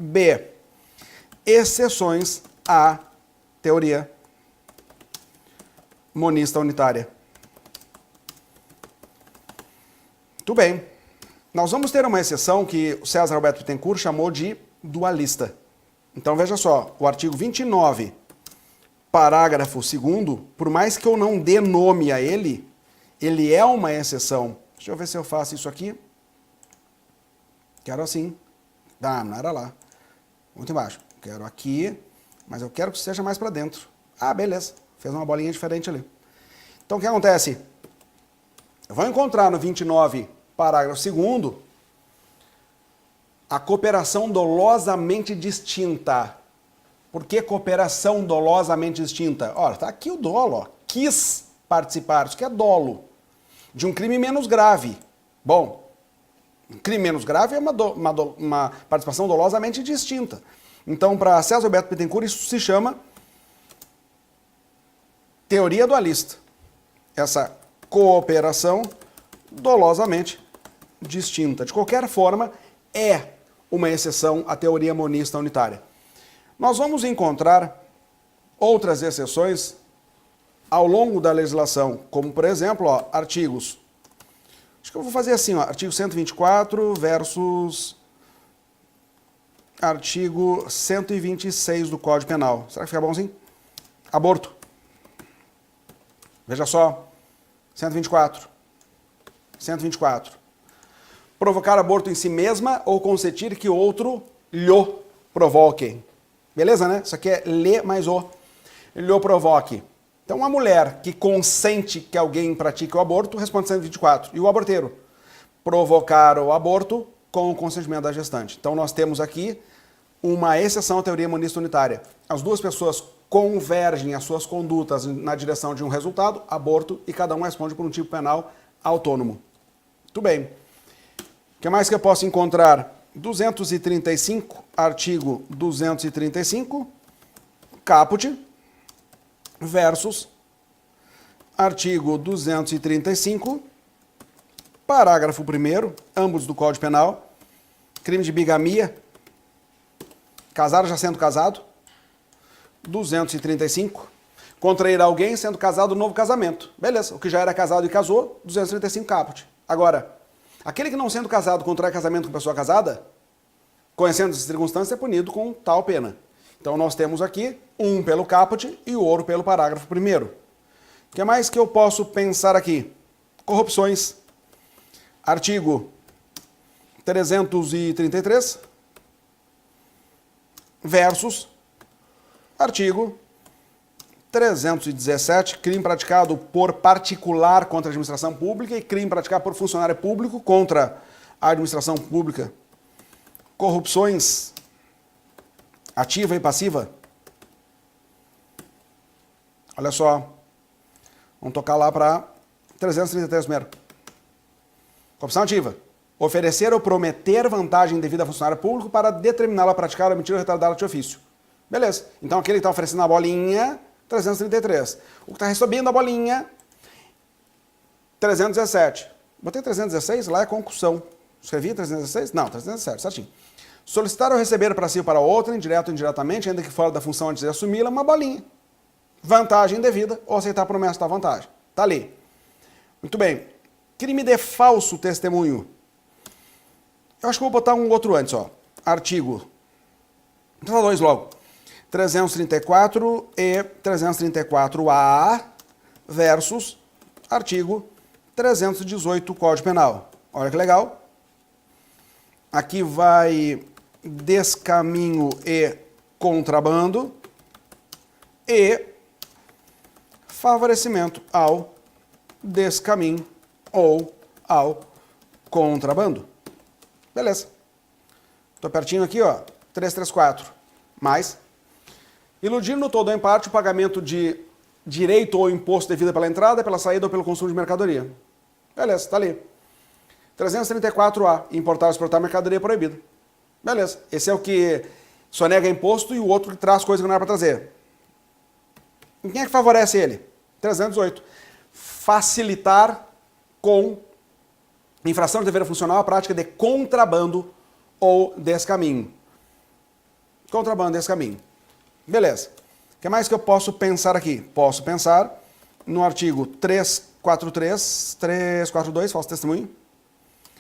B. Exceções à teoria monista unitária. Muito bem. Nós vamos ter uma exceção que o César Alberto Bittencourt chamou de dualista. Então veja só, o artigo 29, parágrafo 2º, por mais que eu não dê nome a ele, ele é uma exceção. Deixa eu ver se eu faço isso aqui. Quero assim. Ah, não era lá. Muito embaixo. Quero aqui, mas eu quero que seja mais para dentro. Ah, beleza. Fez uma bolinha diferente ali. Então o que acontece? Eu vou encontrar no 29, parágrafo 2º, a cooperação dolosamente distinta. Por que cooperação dolosamente distinta? Olha, tá aqui o dolo, ó. Quis participar, isso que é dolo. De um crime menos grave. Bom, um crime menos grave é uma participação dolosamente distinta. Então, para César Alberto Bittencourt, isso se chama teoria dualista. Essa cooperação dolosamente distinta. De qualquer forma, é uma exceção à teoria monista unitária. Nós vamos encontrar outras exceções ao longo da legislação, como, por exemplo, ó, artigos. Acho que eu vou fazer assim, ó, artigo 124 versus artigo 126 do Código Penal. Será que fica bom assim? Aborto. Veja só, 124. 124. Provocar aborto em si mesma ou consentir que outro lhe provoque. Beleza, né? Isso aqui é lhe mais o. Lhe provoque. Então, uma mulher que consente que alguém pratique o aborto, responde 124. E o aborteiro? Provocar o aborto com o consentimento da gestante. Então, nós temos aqui uma exceção à teoria monista unitária. As duas pessoas convergem as suas condutas na direção de um resultado, aborto, e cada um responde por um tipo penal autônomo. Muito bem. O que mais que eu posso encontrar? 235, artigo 235, caput, versus artigo 235, parágrafo 1º, ambos do Código Penal, crime de bigamia, casar já sendo casado, 235, contrair alguém sendo casado novo casamento. Beleza, o que já era casado e casou, 235 caput. Agora, aquele que não sendo casado contrai casamento com pessoa casada, conhecendo essas circunstâncias, é punido com tal pena. Então nós temos aqui um pelo caput e o outro pelo parágrafo 1º. O que mais que eu posso pensar aqui? Corrupções. Artigo 333 versus artigo 317, crime praticado por particular contra a administração pública e crime praticado por funcionário público contra a administração pública. Corrupções ativa e passiva. Olha só. Vamos tocar lá para 333 primeiro. Corrupção ativa. Oferecer ou prometer vantagem devida a funcionário público para determiná-lo a praticar ou omitir ou retardá-lo de ofício. Beleza. Então aquele que está oferecendo a bolinha, 333. O que está recebendo a bolinha, 317. Botei 316, lá é concussão. Escrevi 316? Não, 317, certinho. Solicitar ou receber para si ou para outro, indireto ou indiretamente, ainda que fora da função antes de assumi-la, uma bolinha. Vantagem devida ou aceitar a promessa da vantagem. Tá ali. Muito bem. Crime de falso testemunho. Eu acho que vou botar um outro antes, ó. Artigo. Vou botar dois logo. 334 e 334A versus artigo 318 Código Penal. Olha que legal. Aqui vai descaminho e contrabando e favorecimento ao descaminho ou ao contrabando. Beleza. Estou pertinho aqui, ó. 334. Mais. Iludir no todo ou em parte o pagamento de direito ou imposto devido pela entrada, pela saída ou pelo consumo de mercadoria. Beleza, tá ali. 334A. Importar ou exportar mercadoria proibida. Beleza. Esse é o que sonega imposto e o outro que traz coisa que não era para trazer. E quem é que favorece ele? 318. Facilitar com infração de dever funcional a prática de contrabando ou descaminho. contrabando esse caminho. Beleza. O que mais que eu posso pensar aqui? Posso pensar no artigo 342, falso testemunho,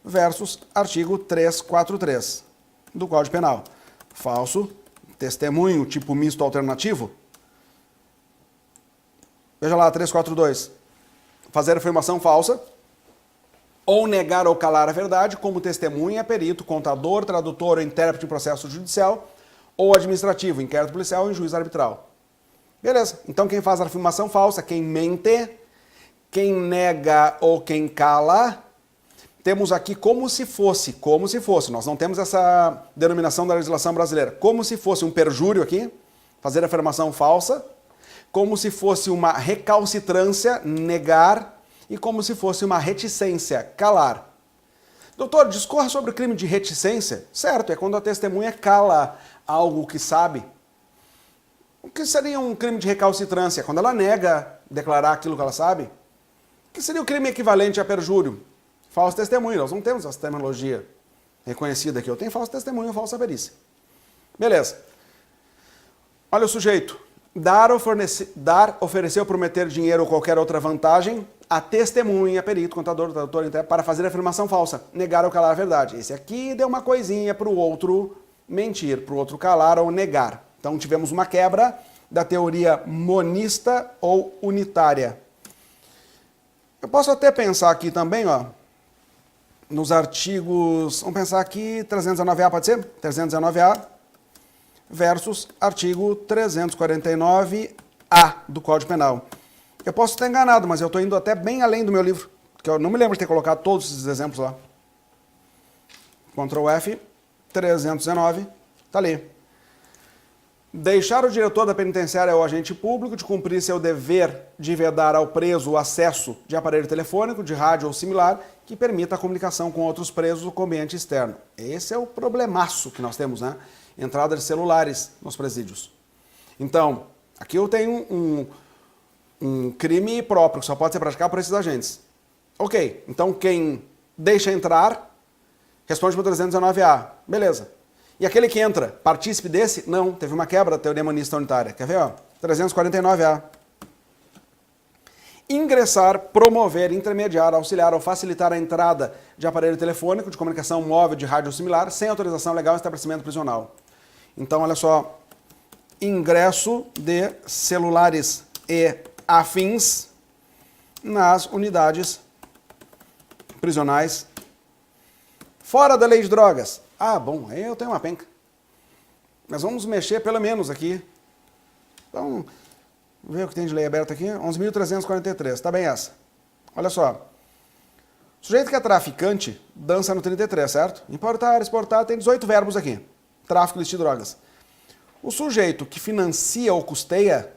versus artigo 343 do Código Penal. Falso testemunho, tipo misto alternativo. Veja lá, 342. Fazer afirmação falsa ou negar ou calar a verdade como testemunha, perito, contador, tradutor ou intérprete em processo judicial ou administrativo, inquérito policial ou em juízo arbitral. Beleza. Então quem faz a afirmação falsa, quem mente, quem nega ou quem cala, temos aqui como se fosse, nós não temos essa denominação da legislação brasileira, como se fosse um perjúrio aqui, fazer afirmação falsa, como se fosse uma recalcitrância, negar, e como se fosse uma reticência, calar. Doutor, discorra sobre o crime de reticência? Certo, é quando a testemunha cala algo que sabe. O que seria um crime de recalcitrância? Quando ela nega declarar aquilo que ela sabe. O que seria o crime equivalente a perjúrio? Falso testemunho. Nós não temos essa terminologia reconhecida aqui. Eu tenho falso testemunho e falsa perícia. Beleza. Olha o sujeito. Dar, oferecer ou prometer dinheiro ou qualquer outra vantagem a testemunha, perito, contador, tradutor, para fazer afirmação falsa. Negar ou calar a verdade. Esse aqui deu uma coisinha para o outro mentir, para o outro calar ou negar. Então tivemos uma quebra da teoria monista ou unitária. Eu posso até pensar aqui também, ó, nos artigos, vamos pensar aqui, 319A pode ser? 319A versus artigo 349A do Código Penal. Eu posso estar enganado, mas eu estou indo até bem além do meu livro, porque eu não me lembro de ter colocado todos esses exemplos lá. Ctrl F, 319, está ali. Deixar o diretor da penitenciária ou agente público de cumprir seu dever de vedar ao preso o acesso de aparelho telefônico, de rádio ou similar, que permita a comunicação com outros presos ou com o ambiente externo. Esse é o problemaço que nós temos, né? Entrada de celulares nos presídios. Então, aqui eu tenho um crime próprio, que só pode ser praticado por esses agentes. Ok, então quem deixa entrar, responde para o 319A. Beleza. E aquele que entra, partícipe desse? Não, teve uma quebra da teoria monista unitária. Quer ver? Ó? 349A. Ingressar, promover, intermediar, auxiliar ou facilitar a entrada de aparelho telefônico, de comunicação móvel, de rádio ou similar, sem autorização legal em estabelecimento prisional. Então, olha só. Ingresso de celulares e afins nas unidades prisionais fora da lei de drogas. Ah, bom, aí eu tenho uma penca. Mas vamos mexer pelo menos aqui. Então, vamos ver o que tem de lei aberta aqui. 11.343, tá bem essa. Olha só. O sujeito que é traficante dança no 33, certo? Importar, exportar, tem 18 verbos aqui. Tráfico, listício de drogas. O sujeito que financia ou custeia,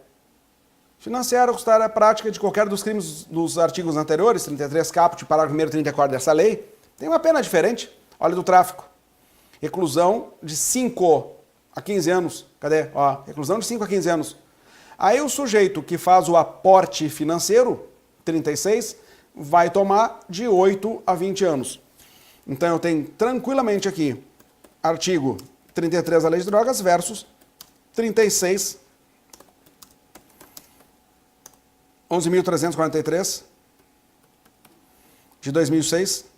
financiar ou custar a prática de qualquer dos crimes dos artigos anteriores, 33 caput, parágrafo 1º e 34 dessa lei, tem uma pena diferente. Olha do tráfico. Reclusão de 5 a 15 anos. Cadê? Ó, reclusão de 5 a 15 anos. Aí o sujeito que faz o aporte financeiro, 36, vai tomar de 8 a 20 anos. Então eu tenho tranquilamente aqui artigo 33 da Lei de Drogas versus 36, 11.343 de 2006.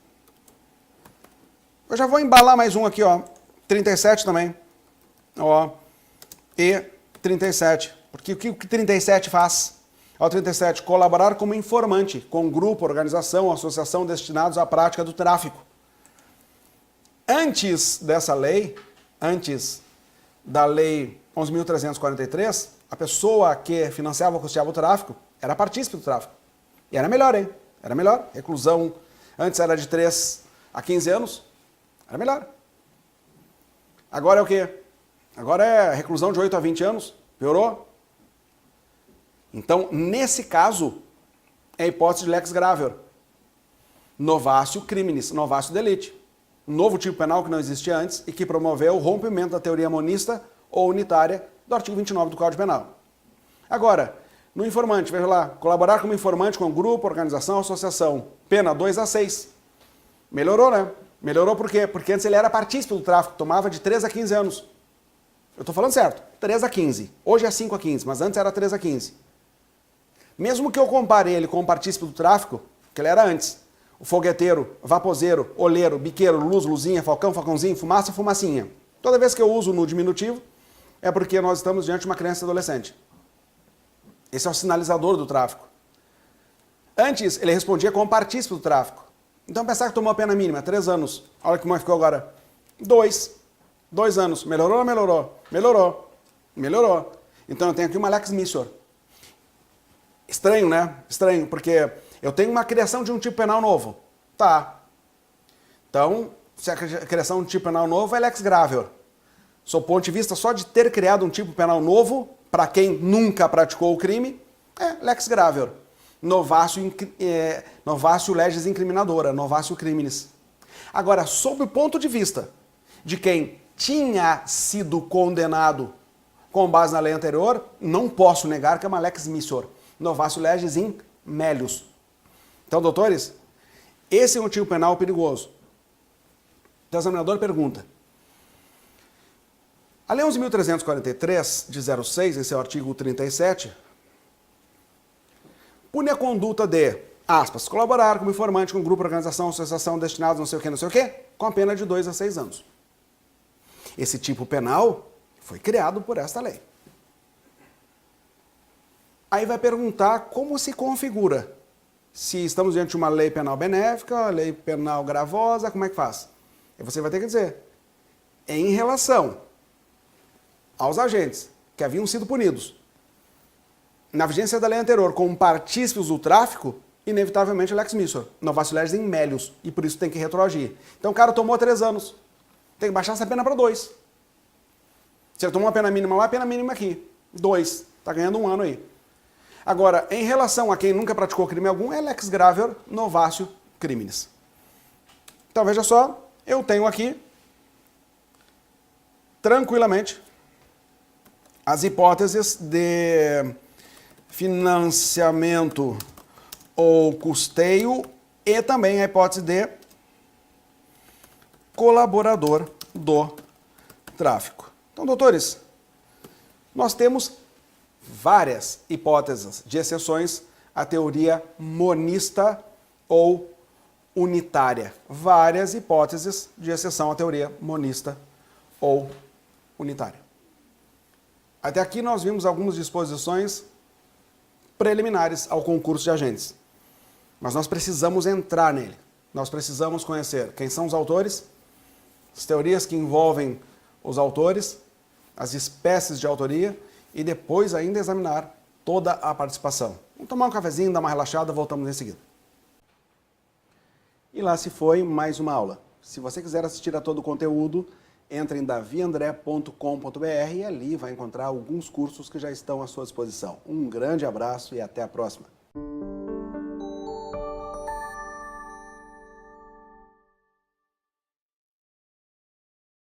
Eu já vou embalar mais um aqui, ó. 37 também. Ó. E 37. Porque o que 37 faz? Ó, 37. Colaborar como informante com grupo, organização, associação destinados à prática do tráfico. Antes dessa lei, antes da lei 11.343, a pessoa que financiava ou custeava o tráfico era partícipe do tráfico. E era melhor, hein? Era melhor. Reclusão antes era de 3 a 15 anos. Era melhor. Agora é o quê? Agora é reclusão de 8 a 20 anos. Piorou? Então, nesse caso, é a hipótese de lex gravior. Novatio criminis, novatio delicti. Um novo tipo penal que não existia antes e que promoveu o rompimento da teoria monista ou unitária do artigo 29 do Código Penal. Agora, no informante, veja lá, colaborar como informante com grupo, organização, associação. Pena 2 a 6. Melhorou, né? Melhorou por quê? Porque antes ele era partícipe do tráfico, tomava de 3 a 15 anos. Eu estou falando certo, 3 a 15. Hoje é 5 a 15, mas antes era 3 a 15. Mesmo que eu compare ele com o partícipe do tráfico, que ele era antes, o fogueteiro, vaposeiro, oleiro, biqueiro, luz, luzinha, falcão, falcãozinho, fumaça, fumacinha. Toda vez que eu uso no diminutivo, é porque nós estamos diante de uma criança e adolescente. Esse é o sinalizador do tráfico. Antes, ele respondia com o partícipe do tráfico. Então, pensar que tomou a pena mínima, 3 anos. Olha como ficou agora. 2. 2 anos. Melhorou ou melhorou? Melhorou. Melhorou. Então, eu tenho aqui uma lex missor. Estranho, né? Estranho, porque eu tenho uma criação de um tipo penal novo. Tá. Então, se a criação de um tipo penal novo é lex gravior. Sob o ponto de vista só de ter criado um tipo penal novo, para quem nunca praticou o crime, é lex gravior. Novatio legis incriminadora, novatio criminis. Agora, sob o ponto de vista de quem tinha sido condenado com base na lei anterior, não posso negar que é uma lex missor. Novatio legis in melius. Então, doutores, esse é um tipo penal perigoso. O examinador pergunta: a Lei 11.343, de 06, esse é o artigo 37, pune a conduta de, aspas, colaborar como informante com grupo, organização, associação destinados não sei o quê, com a pena de 2 a 6 anos. Esse tipo penal foi criado por esta lei. Aí vai perguntar como se configura. Se estamos diante de uma lei penal benéfica, lei penal gravosa, como é que faz? E você vai ter que dizer, em relação aos agentes que haviam sido punidos na vigência da lei anterior com partícipes do tráfico, inevitavelmente lex missor, novatio legis in melius, e por isso tem que retroagir. Então o cara tomou 3 anos, tem que baixar essa pena para 2. Se ele tomou uma pena mínima lá, a pena mínima aqui, 2, está ganhando 1 ano aí. Agora, em relação a quem nunca praticou crime algum, é lex gravior novatio criminis. Então veja só, eu tenho aqui, tranquilamente, as hipóteses de financiamento ou custeio e também a hipótese de colaborador do tráfico. Então, doutores, nós temos várias hipóteses de exceções à teoria monista ou unitária. Várias hipóteses de exceção à teoria monista ou unitária. Até aqui nós vimos algumas disposições preliminares ao concurso de agentes. Mas nós precisamos entrar nele. Nós precisamos conhecer quem são os autores, as teorias que envolvem os autores, as espécies de autoria e depois ainda examinar toda a participação. Vamos tomar um cafezinho, dar uma relaxada, voltamos em seguida. E lá se foi mais uma aula. Se você quiser assistir a todo o conteúdo, entre em daviandré.com.br e ali vai encontrar alguns cursos que já estão à sua disposição. Um grande abraço e até a próxima.